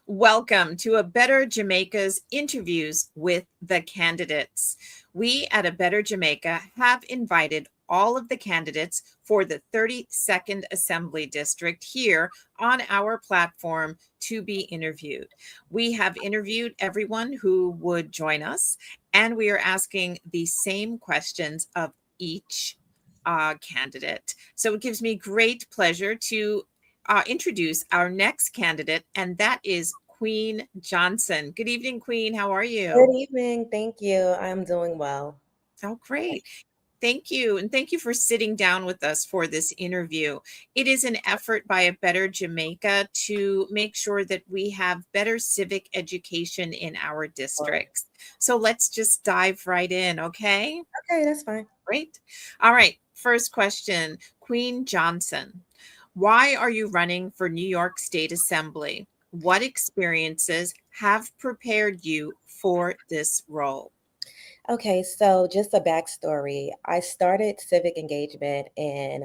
Welcome to A Better Jamaica's interviews with the candidates. We at A Better Jamaica have invited all of the candidates for the 32nd Assembly District here on our platform to be interviewed. We have interviewed everyone who would join us, and we are asking the same questions of each candidate. So it gives me great pleasure to introduce our next candidate, and that is Queen Johnson. Good evening, Queen. How are Good you? evening. Thank you. I'm doing well. Oh, great. Thank you. And thank you for sitting down with us for this interview. It is an effort by A Better Jamaica to make sure that we have better civic education in our Sure. districts. So let's just dive right in, okay? Okay, that's fine. Great. All right. First question, Queen Johnson. Why are you running for New York State Assembly? What experiences have prepared you for this role? Okay, so just a backstory. I started civic engagement and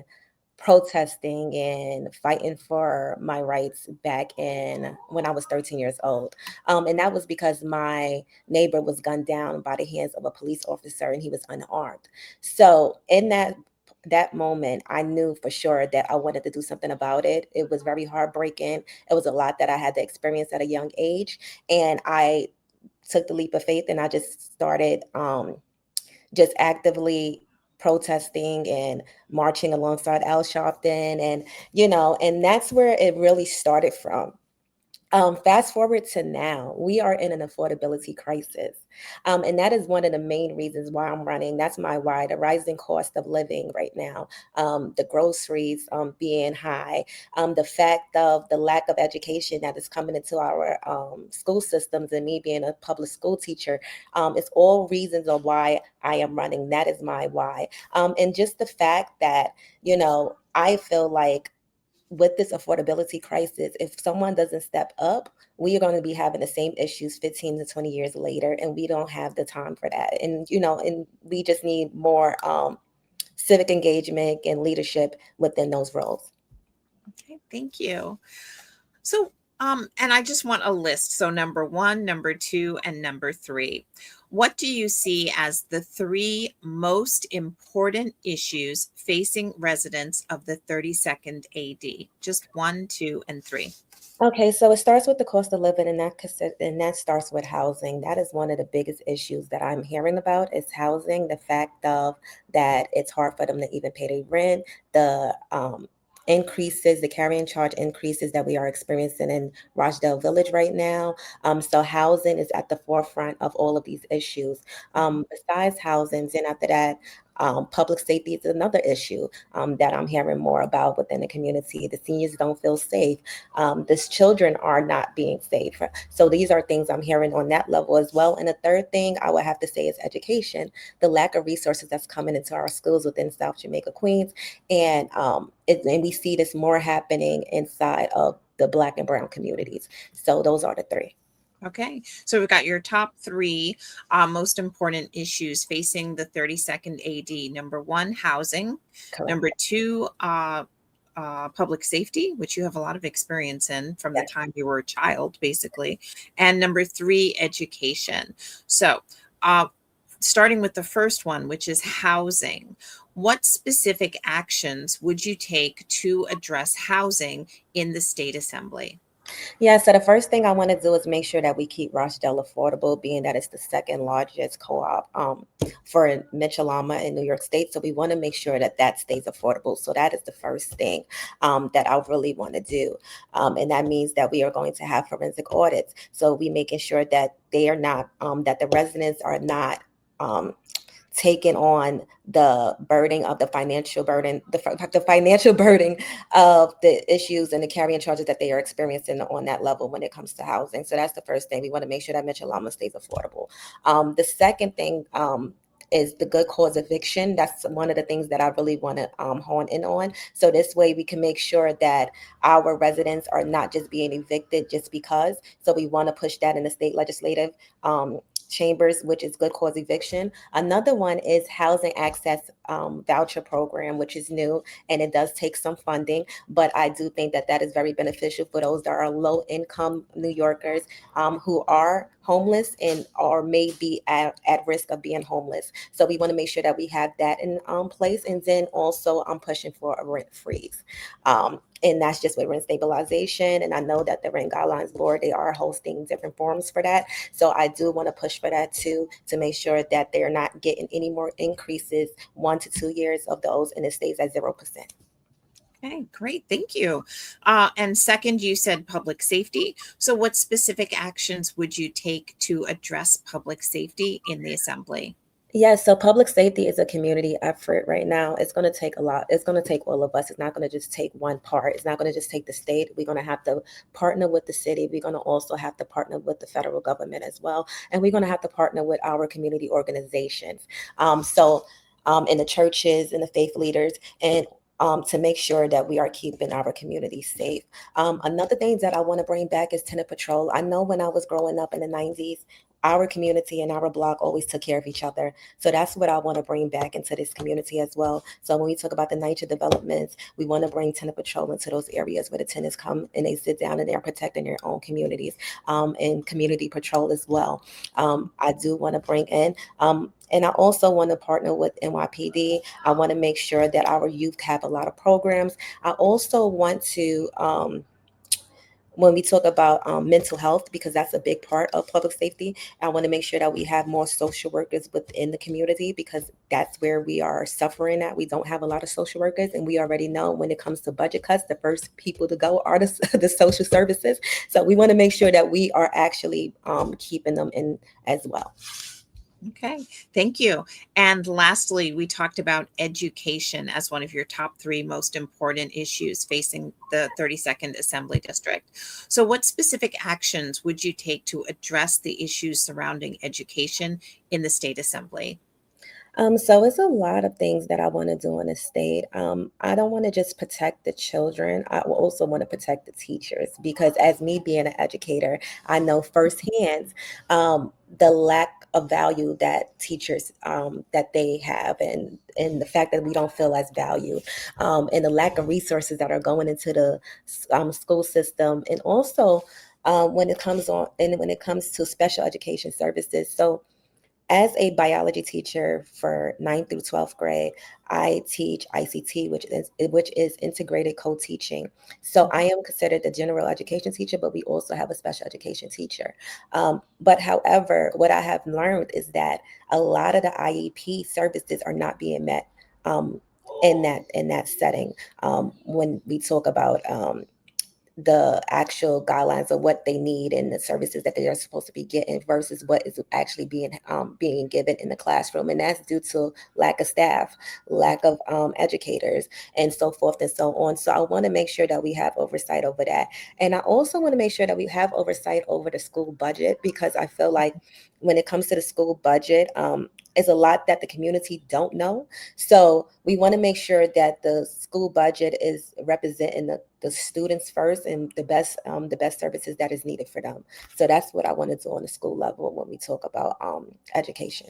protesting and fighting for my rights back in when I was 13 years old. And that was because my neighbor was gunned down by the hands of a police officer and he was unarmed. So in that moment, I knew for sure that I wanted to do something about it. It was very heartbreaking. It was a lot that I had to experience at a young age. And I took the leap of faith and I just started just actively protesting and marching alongside Al Sharpton and that's where it really started from. Fast forward to now, we are in an affordability crisis. And that is one of the main reasons why I'm running. That's my why, the rising cost of living right now, the groceries being high, the fact of the lack of education that is coming into our school systems, and me being a public school teacher. It's all reasons of why I am running. That is my why. And just the fact that, I feel like with this affordability crisis, if someone doesn't step up, we are going to be having the same issues 15 to 20 years later, and we don't have the time for that. And we just need more civic engagement and leadership within those roles. Okay, thank you. So, and I just want a list. So, number one, number two, and number three. What do you see as the three most important issues facing residents of the 32nd AD? Just one, two, and three. Okay, so it starts with the cost of living, and that starts with housing. That is one of the biggest issues that I'm hearing about is housing. The fact of that it's hard for them to even pay their rent, the increases, the carrying charge increases that we are experiencing in Rochdale Village right now. So housing is at the forefront of all of these issues. Besides housing, and after that. Public safety is another issue that I'm hearing more about within the community. The seniors don't feel safe. These children are not being safe. So these are things I'm hearing on that level as well. And the third thing I would have to say is education, the lack of resources that's coming into our schools within South Jamaica, Queens. And we see this more happening inside of the Black and Brown communities. So those are the three. Okay, so we've got your top three most important issues facing the 32nd AD. Number one, housing. Correct. Number two, public safety, which you have a lot of experience in from the Yes. time you were a child, basically. And number three, education. So, uh, starting with the first one, which is housing, what specific actions would you take to address housing in the state assembly? Yeah, so the first thing I want to do is make sure that we keep Rochdale affordable, being that it's the second largest co-op for Mitchell-Lama in New York State. So we want to make sure that that stays affordable. So that is the first thing that I really want to do. And that means that we are going to have forensic audits. So we making sure that they are not, that the residents are not taking on the burden of the financial burden, the financial burden of the issues and the carrying charges that they are experiencing on that level when it comes to housing. So that's the first thing. We want to make sure that Mitchell Lama stays affordable. The second thing is the good cause eviction. That's one of the things that I really want to hone in on. So this way we can make sure that our residents are not just being evicted just because. So we want to push that in the state legislative chambers, which is good cause eviction. Another one is housing access voucher program, which is new, and it does take some funding, but I do think that that is very beneficial for those that are low income New Yorkers who are homeless and or may be at risk of being homeless. So we want to make sure that we have that in place. And then also I'm pushing for a rent freeze. And that's just with rent stabilization. And I know that the Rent Guidelines Board, they are hosting different forums for that. So I do want to push for that too, to make sure that they're not getting any more increases 1 to 2 years of those, and it stays at 0%. Okay, great. Thank you. And second, you said public safety. So, what specific actions would you take to address public safety in the assembly? Yes, so public safety is a community effort right now. It's going to take a lot. It's going to take all of us. It's not going to just take one part. It's not going to just take the state. We're going to have to partner with the city. We're going to also have to partner with the federal government as well. And we're going to have to partner with our community organizations. In the churches and the faith leaders, and to make sure that we are keeping our community safe. Another thing that I want to bring back is tenant patrol. I know when I was growing up in the 90s, our community and our block always took care of each other. So that's what I want to bring back into this community as well. So when we talk about the nature developments, we want to bring tenant patrol into those areas where the tenants come and they sit down and they're protecting their own communities, and community patrol as well. I do want to bring in, and I also want to partner with NYPD. I want to make sure that our youth have a lot of programs. I also want to, when we talk about mental health, because that's a big part of public safety, I want to make sure that we have more social workers within the community, because that's where we are suffering at. We don't have a lot of social workers, and we already know when it comes to budget cuts, the first people to go are the social services. So we want to make sure that we are actually keeping them in as well. Okay, thank you. And lastly, we talked about education as one of your top three most important issues facing the 32nd Assembly District. So, what specific actions would you take to address the issues surrounding education in the state assembly? So it's a lot of things that I want to do in the state. I don't want to just protect the children. I will also want to protect the teachers, because as me being an educator, I know firsthand the lack of value that teachers that they have, and the fact that we don't feel as valued, and the lack of resources that are going into the school system, and also when it comes to special education services. So as a biology teacher for 9th through 12th grade, I teach ICT, which is integrated co-teaching. So I am considered the general education teacher, but we also have a special education teacher. But however, what I have learned is that a lot of the IEP services are not being met in that setting. When we talk about the actual guidelines of what they need and the services that they are supposed to be getting versus what is actually being given in the classroom, and that's due to lack of staff, lack of educators, and so forth and so on. So I want to make sure that we have oversight over that, and I also want to make sure that we have oversight over the school budget, because I feel like when it comes to the school budget, it's a lot that the community don't know. So we want to make sure that the school budget is representing the students first, and the best services that is needed for them. So that's what I want to do on the school level when we talk about education.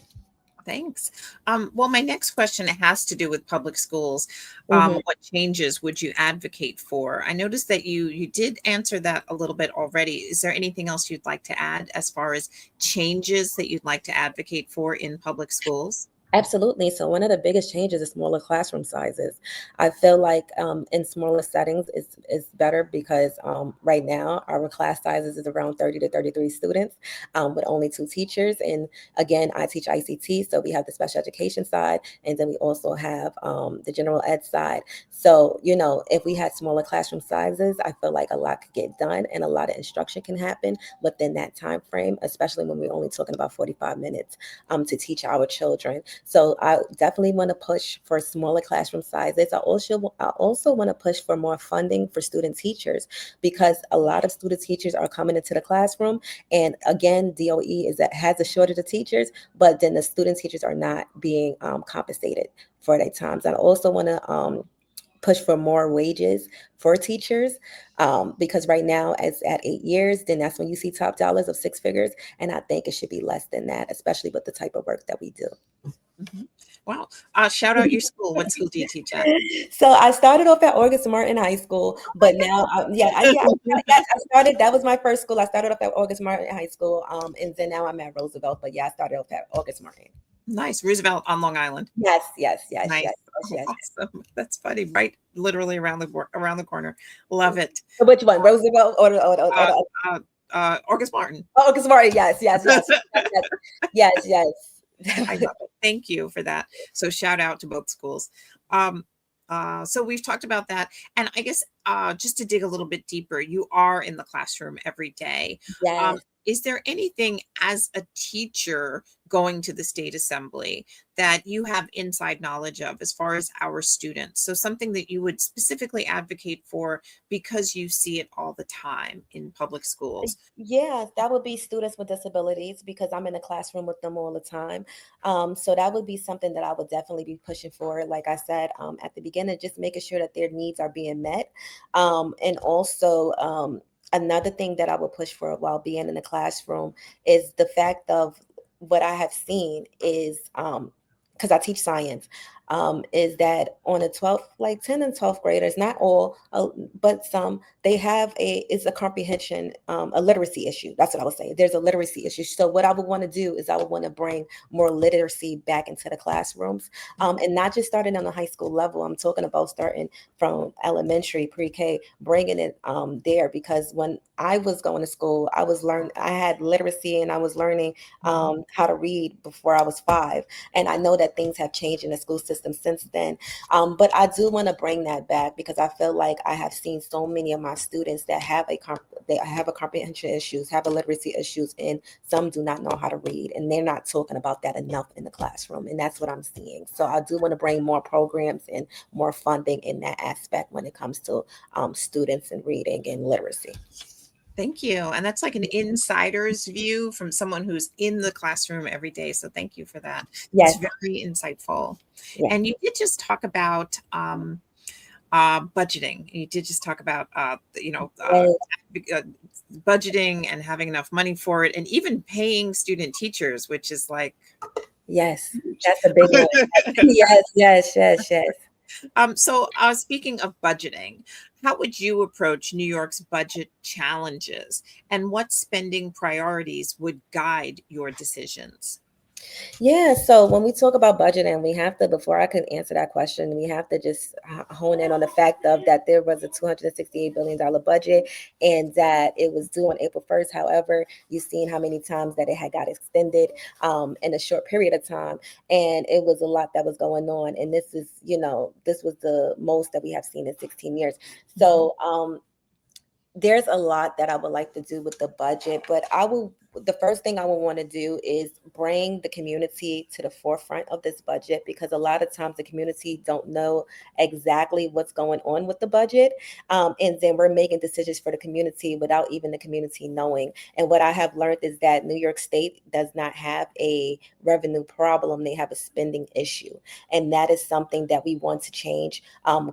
Thanks. Well, my next question has to do with public schools. Mhm. What changes would you advocate for? I noticed that you did answer that a little bit already. Is there anything else you'd like to add as far as changes that you'd like to advocate for in public schools? Absolutely. So one of the biggest changes is smaller classroom sizes. I feel like in smaller settings is better, because right now our class sizes is around 30 to 33 students, with only two teachers. And again, I teach ICT, so we have the special education side, and then we also have the general ed side. So if we had smaller classroom sizes, I feel like a lot could get done and a lot of instruction can happen within that time frame, especially when we're only talking about 45 minutes to teach our children. So I definitely want to push for smaller classroom sizes. I also want to push for more funding for student teachers, because a lot of student teachers are coming into the classroom, and again, DOE has a shortage of teachers, but then the student teachers are not being compensated for their times. I also want to push for more wages for teachers, because right now, as at 8 years, then that's when you see top dollars of six figures. And I think it should be less than that, especially with the type of work that we do. Mhm. Wow. Shout out your school. What school do you teach at? So I started off at August Martin High School, but now, yes, I started. That was my first school. I started off at August Martin High School, and then now I'm at Roosevelt. But yeah, I started off at August Martin. Nice. Roosevelt on Long Island. Yes, yes, yes, Nice. yes, yes, Oh, yes. awesome. That's funny. Right, literally around the corner. Love it. So which one, Roosevelt or Uh, the uh, August Martin. August Martin? Yes, yes, yes, yes, yes, yes, I yes. love it. Thank you for that. So shout out to both schools. Um, so we've talked about that, and I guess just to dig a little bit deeper, you are in the classroom every day. Yes. Is there anything as a teacher going to the state assembly that you have inside knowledge of as far as our students? So something that you would specifically advocate for because you see it all the time in public schools. Yeah, that would be students with disabilities because I'm in the classroom with them all the time. So that would be something that I would definitely be pushing for. Like I said at the beginning, just making sure that their needs are being met. And also, another thing that I would push for while being in the classroom is the fact of what I have seen is, because I teach science, is that on the 12th, like 10 and 12th graders, not all, but some, they have it's a comprehension, a literacy issue. That's what I would say. There's a literacy issue. So what I would want to do is I would want to bring more literacy back into the classrooms, and not just starting on the high school level. I'm talking about starting from elementary, pre-K, bringing it there, because when I was going to school, I had literacy and I was learning how to read before I was 5. And I know that things have changed in the school system since then. But I do want to bring that back because I feel like I have seen so many of my students that they have a comprehension issues, have a literacy issues, and some do not know how to read, and they're not talking about that enough in the classroom, and that's what I'm seeing. So I do want to bring more programs and more funding in that aspect when it comes to students and reading and literacy. Thank you. And that's like an insider's view from someone who's in the classroom every day. So thank you for that. It's Yes, very insightful. yes, And you did just talk about budgeting. You did just talk about, yes, uh, budgeting and having enough money for it, and even paying student teachers, which is like yes. huge. That's a big one. Yes, yes, yes, yes. So, speaking of budgeting, how would you approach New York's budget challenges, and what spending priorities would guide your decisions? Yeah, so when we talk about budgeting, we have to, before I can answer that question, we have to just hone in on the fact of that there was a $268 billion budget and that it was due on April 1st. However, you've seen how many times that it had got extended in a short period of time. And it was a lot that was going on. And this is, this was the most that we have seen in 16 years. So, there's a lot that I would like to do with the budget, but the first thing I would want to do is bring the community to the forefront of this budget, because a lot of times the community don't know exactly what's going on with the budget. And then we're making decisions for the community without even the community knowing. And what I have learned is that New York State does not have a revenue problem, they have a spending issue. And that is something that we want to change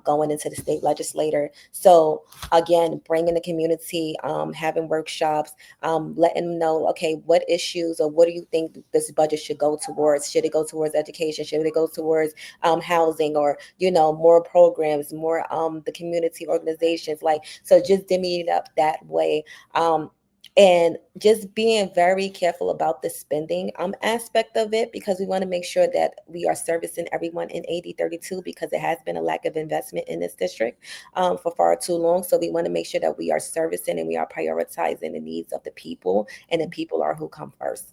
going into the state legislature. So again, bringing the community, having workshops, letting them know, okay, what issues or what do you think this budget should go towards? Should it go towards education? Should it go towards housing, or more programs, more the community organizations? Like, so just dimming it up that way. And just being very careful about the spending aspect of it, because we want to make sure that we are servicing everyone in AD 32, because it has been a lack of investment in this district for far too long. So we want to make sure that we are servicing and we are prioritizing the needs of the people, and the people are who come first.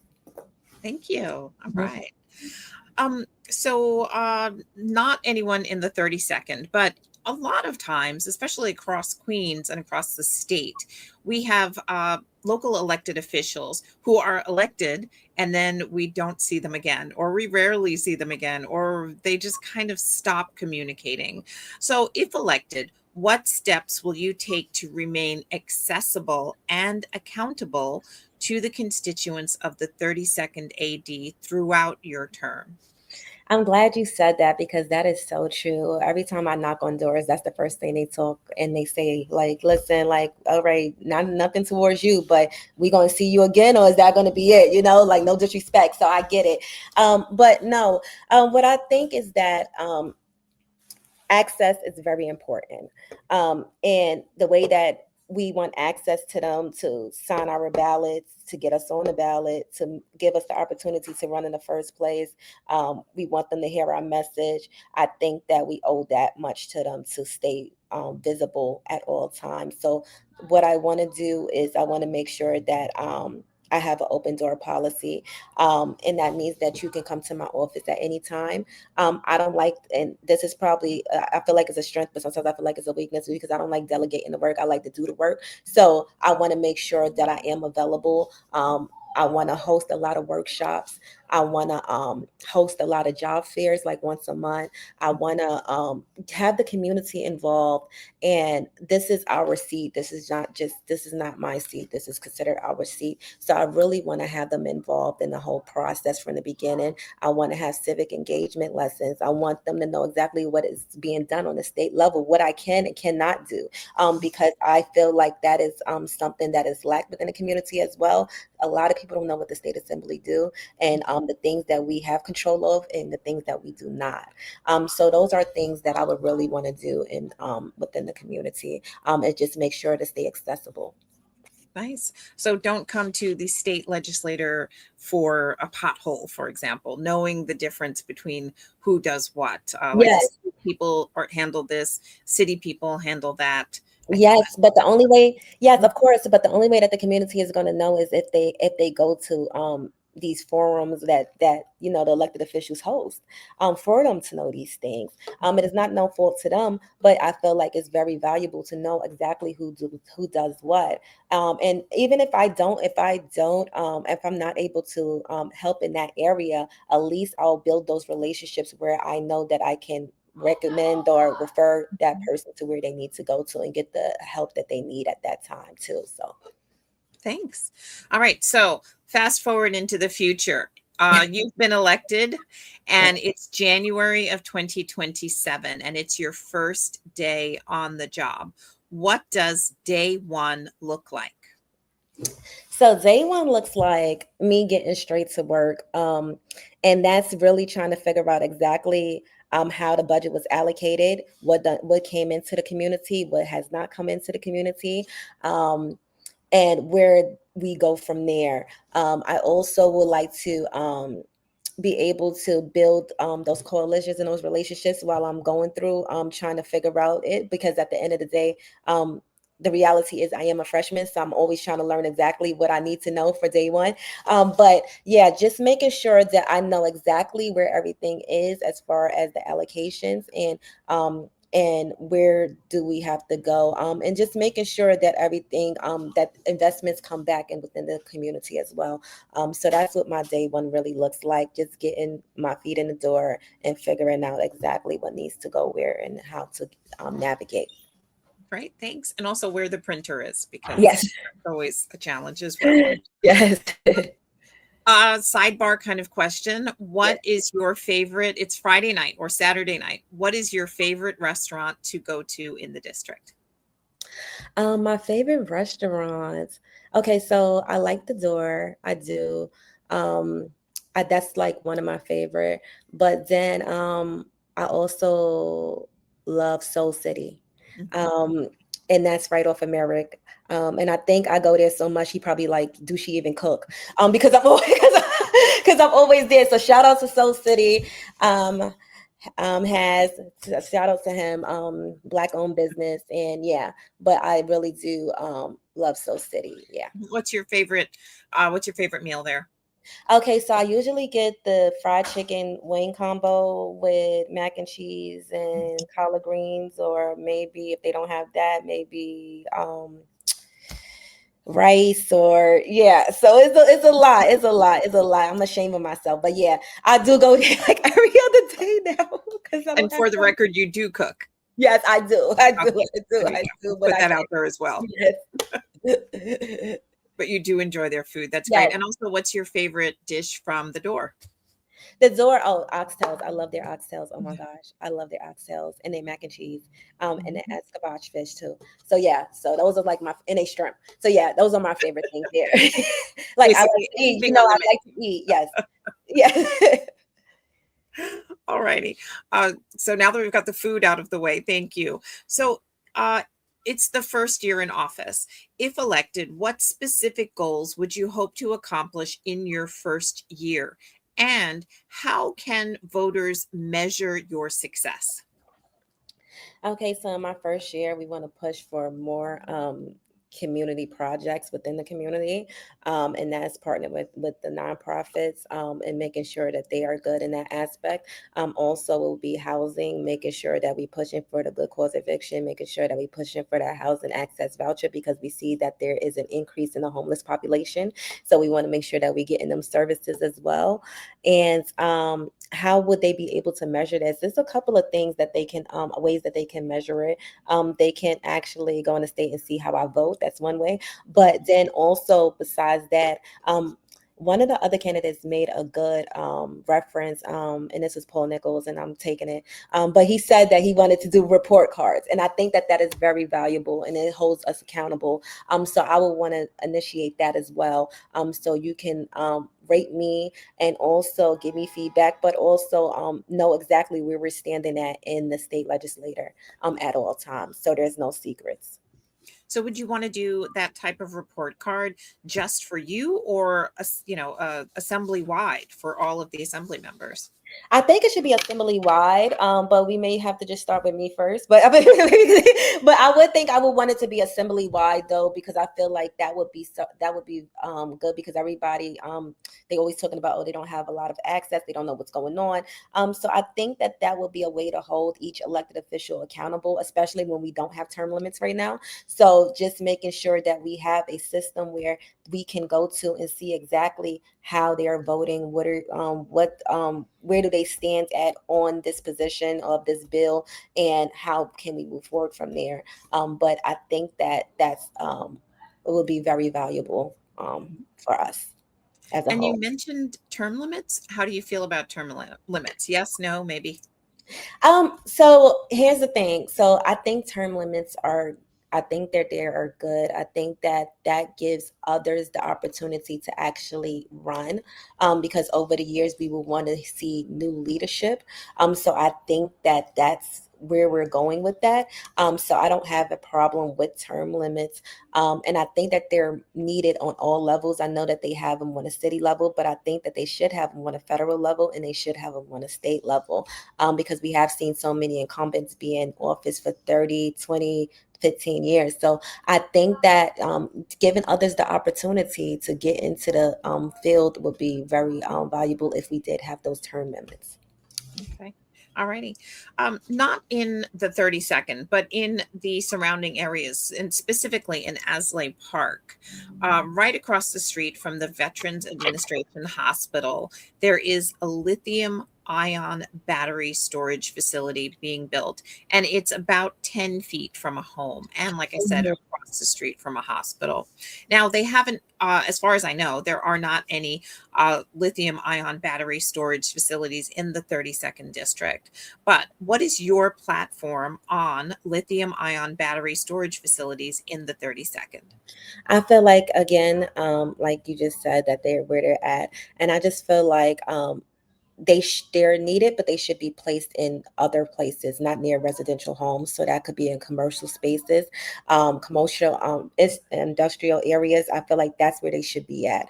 Thank you. All Mhm. right. Not anyone in the 32nd, but a lot of times, especially across Queens and across the state, we have local elected officials who are elected and then we don't see them again, or we rarely see them again, or they just kind of stop communicating. So, if elected, what steps will you take to remain accessible and accountable to the constituents of the 32nd AD throughout your term? I'm glad you said that because that is so true. Every time I knock on doors, that's the first thing they talk and they say, like, listen, like, all right, not nothing towards you, but we gonna see you again, or is that gonna be it? Like no disrespect. So I get it. But no, what I think is that access is very important. And the way that we want access to them to sign our ballots, to get us on the ballot, to give us the opportunity to run in the first place. We want them to hear our message. I think that we owe that much to them to stay visible at all times. So, what I want to do is I want to make sure that I have an open door policy. And that means that you can come to my office at any time. I don't like, and this is probably, I feel like it's a strength, but sometimes I feel like it's a weakness because I don't like delegating the work. I like to do the work. So I want to make sure that I am available. I want to host a lot of workshops. I want to host a lot of job fairs like once a month. I want to have the community involved. And this is our seat. This is not my seat. This is considered our seat. So I really want to have them involved in the whole process from the beginning. I want to have civic engagement lessons. I want them to know exactly what is being done on the state level, what I can and cannot do, because I feel like that is something that is lacked within the community as well. A lot of people don't know what the state assembly do, and the things that we have control of and the things that we do not. So those are things that I would really want to do in within the community, and just make sure to stay accessible. Nice. So don't come to the state legislator for a pothole, for example, knowing the difference between who does what. Like the Yes. state people handle this, city people handle that. I think Yes, but the only way, yes, that, of course, but the only way that the community is going to know is if they go to these forums that the elected officials host, for them to know these things. It is not no fault to them, but I feel like it's very valuable to know exactly who does what. And even if I'm not able to help in that area, at least I'll build those relationships where I know that I can recommend or refer that person to where they need to go to and get the help that they need at that time too. So thanks. All right. So fast forward into the future. You've been elected and it's January of 2027 and it's your first day on the job. What does day one look like? so day one looks like me getting straight to work. And that's really trying to figure out exactly how the budget was allocated, what came into the community, what has not come into the community. And where we go from there. I also would like to be able to build those coalitions and those relationships while I'm going through trying to figure out it, because at the end of the day, the reality is I am a freshman, so I'm always trying to learn exactly what I need to know for day one. But yeah, just making sure that I know exactly where everything is as far as the allocations and where do we have to go, and just making sure that everything that investments come back and within the community as well. So that's what my day one really looks like, just getting my feet in the door and figuring out exactly what needs to go where and how to navigate. Right. Thanks. And also where the printer is, because Yes. that's always a challenge as well. Yes. Sidebar kind of question. What is your favorite? It's Friday night or Saturday night. What is your favorite restaurant to go to in the district? My favorite restaurants. Okay, so I like The Door. I do. Um, that's like one of my favorite. But then I also love Soul City. Mhm. Um, and that's right off of Merrick. And I think I go there so much he probably like, do she even cook? Because I'm always because I'm always there. So shout out to Soul City. Um, has shout out to him, black owned business, and yeah, but I really do love Soul City. Yeah. What's your favorite meal there? Okay, so I usually get the fried chicken wing combo with mac and cheese and collard greens, or maybe if they don't have that, maybe rice, or yeah. So it's a lot. It's a lot. I'm ashamed of myself, but yeah, I do go there like every other day now because I And don't have for the time. record, you do cook. Yes, I do. I do. Okay. I do. There you I go. do. But Put I that can't. out there as well. Yes. But you do enjoy their food. That's great. Yes. And also, what's your favorite dish from the door? The Zora, oh, oxtails. I love their oxtails. Oh my gosh. I love their oxtails and their mac and cheese. And the Mhm. escabeche fish too. So yeah, so those are like my and they shrimp. So yeah, those are my favorite things there. Like I like Basically to eat, anything on I the like to eat. Yes. Yeah. All righty. So now that we've got the food out of the way, thank you. So uh, it's the first year in office. If elected, what specific goals would you hope to accomplish in your first year? And how can voters measure your success? Okay, so in my first year, we want to push for more community projects within the community, and that's partnered with the nonprofits and making sure that they are good in that aspect. Also, will be housing, making sure that we pushing for the good cause eviction, making sure that we pushing for that housing access voucher because we see that there is an increase in the homeless population. So we want to make sure that we get in them services as well. And how would they be able to measure this? There's a couple of things that they can, ways that they can measure it. They can actually go in the state and see how I vote. That's one way. But then also, besides that, one of the other candidates made a good reference, and this was Paul Nichols, and I'm taking it. But he said that he wanted to do report cards, and I think that that is very valuable, and it holds us accountable. So I would want to initiate that as well. So you can rate me and also give me feedback, but also know exactly where we're standing at in the state legislature at all times. So there's no secrets. So would you want to do that type of report card just for you or assembly wide for all of the assembly members? I think it should be assembly wide, but we may have to just start with me first. But but I would think I would want it to be assembly wide though, because I feel like that would be that would be good because everybody they always talking about, oh, they don't have a lot of access, they don't know what's going on. So I think that that would be a way to hold each elected official accountable, especially when we don't have term limits right now. So just making sure that we have a system where we can go to and see exactly how they are voting, where do they stand at on this position of this bill, and how can we move forward from there. But I think that that's it will be very valuable for us as a And you whole. mentioned term limits. How do you feel about limits? Yes, no, maybe. So here's the thing. So I think term limits are, I think that they are good. I think that that gives others the opportunity to actually run, because over the years we will want to see new leadership. So I think that that's where we're going with that. So I don't have a problem with term limits. And I think that they're needed on all levels. I know that they have them on a city level, but I think that they should have them on a federal level and they should have them on a state level, because we have seen so many incumbents be in office for 30, 20, 15 years. So I think that giving others the opportunity to get into the field would be very valuable if we did have those term limits. Okay. All righty. Not in the 32nd, but in the surrounding areas, and specifically in Asley Park, right across the street from the Veterans Administration Hospital, there is a lithium ion battery storage facility being built. And it's about 10 feet from a home. And like I said, Mhm. across the street from a hospital. Now, they haven't, as far as I know, there are not any lithium ion battery storage facilities in the 32nd district. But what is your platform on lithium ion battery storage facilities in the 32nd? I feel like again, like you just said, that they're where they're at, and I just feel like they're needed, but they should be placed in other places, not near residential homes. So that could be in commercial spaces, commercial, industrial areas. I feel like that's where they should be at.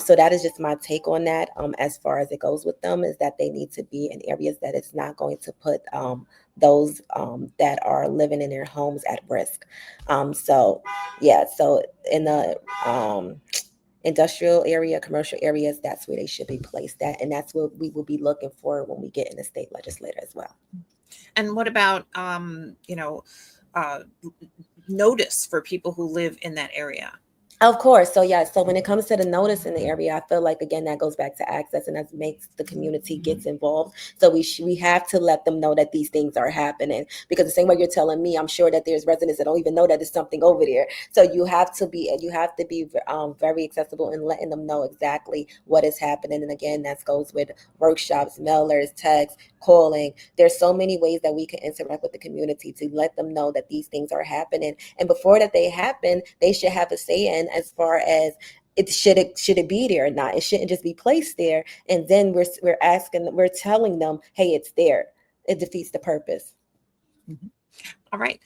So that is just my take on that. As far as it goes with them, is that they need to be in areas that it's not going to put those that are living in their homes at risk. So yeah, so in the industrial area, commercial areas, that's where they should be placed at. And that's what we will be looking for when we get in the state legislature as well. And what about, uh, notice for people who live in that area? Of course. So yeah, so when it comes to the notice in the area, I feel like again that goes back to access and that makes the community gets involved. So we have to let them know that these things are happening because the same way you're telling me, I'm sure that there's residents that don't even know that there's something over there. So you have to be very accessible and letting them know exactly what is happening. And again, that goes with workshops, mailers, texts, calling. There's so many ways that we can interact with the community to let them know that these things are happening. And before that they happen, they should have a say in as far as it should it be there or not. It shouldn't just be placed there and then we're telling them, hey, it's there. It defeats the purpose. Mhm. All right.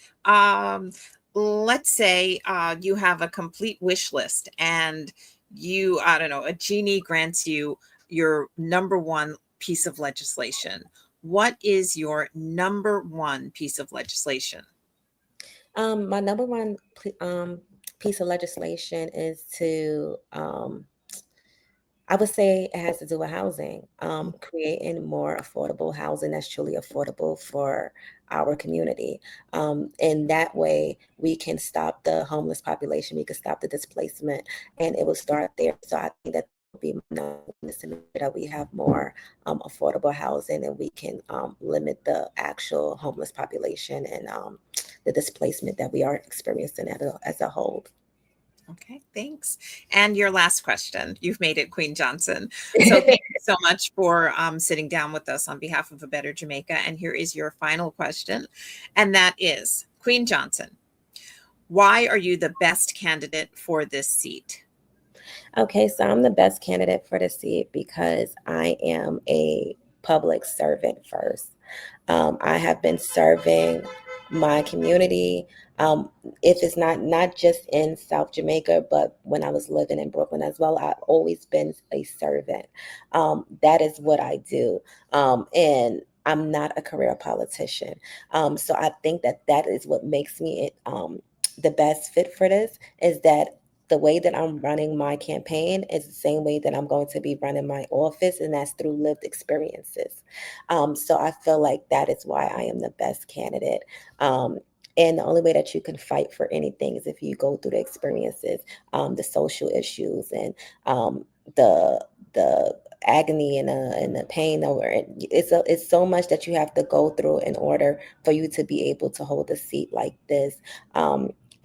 Let's say you have a complete wish list and I don't know, a genie grants you your number one piece of legislation. What is your number one piece of legislation? My number one piece of legislation is to I would say it has to do with housing, creating more affordable housing that's truly affordable for our community. And that way we can stop the homeless population, we can stop the displacement, and it will start there. So I think that would be my number one is to make sure that we have more affordable housing and we can limit the actual homeless population and the displacement that we are experiencing as a whole. Okay, thanks. And your last question. You've made it, Queen Johnson. So thank you so much for sitting down with us on behalf of A Better Jamaica. And here is your final question. And that is, Queen Johnson, why are you the best candidate for this seat? Okay, so I'm the best candidate for the seat because I am a public servant first. I have been serving my community. Um, if it's not just in South Jamaica, but when I was living in Brooklyn as well, I've always been a servant. That is what I do, and I'm not a career politician. So I think that that is what makes me the best fit for this. Is that the way that I'm running my campaign is the same way that I'm going to be running my office, and that's through lived experiences. So I feel like that is why I am the best candidate. And the only way that you can fight for anything is if you go through the experiences, the social issues, and the agony and the pain over it. It's so much that you have to go through in order for you to be able to hold a seat like this.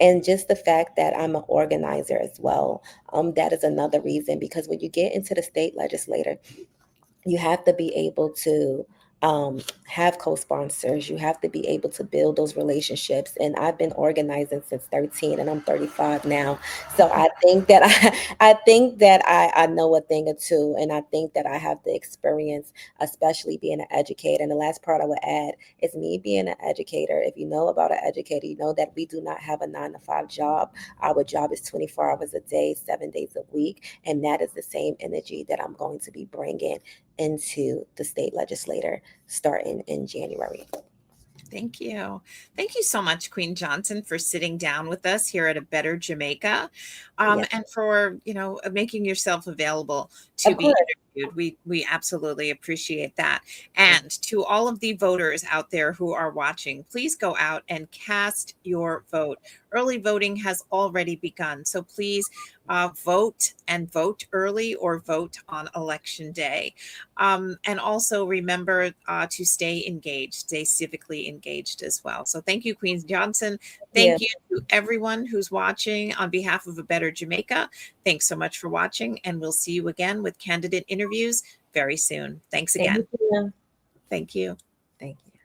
And just the fact that I'm an organizer as well, that is another reason because when you get into the state legislature, you have to be able to have co-sponsors. You have to be able to build those relationships. And I've been organizing since 13 and I'm 35 now. So I think that I think that I know a thing or two. And I think that I have the experience, especially being an educator. And the last part I would add is me being an educator. If you know about an educator, you know that we do not have a 9 to 5 job. Our job is 24 hours a day, 7 days a week. And that is the same energy that I'm going to be bringing into the state legislature starting in January. Thank you. Thank you so much, Queen Johnson, for sitting down with us here at A Better Jamaica, Yes, and for making yourself available to of be course. interviewed. We absolutely appreciate that. And to all of the voters out there who are watching, please go out and cast your vote. Early voting has already begun, so please vote and vote early or vote on election day. And also remember to stay engaged, stay civically engaged as well. So thank you, Queen Johnson. Yeah. Thank you to everyone who's watching on behalf of A Better Jamaica. Thanks so much for watching, and we'll see you again with candidate interviews very soon. Thanks Thank again. you. Thank you. Thank you.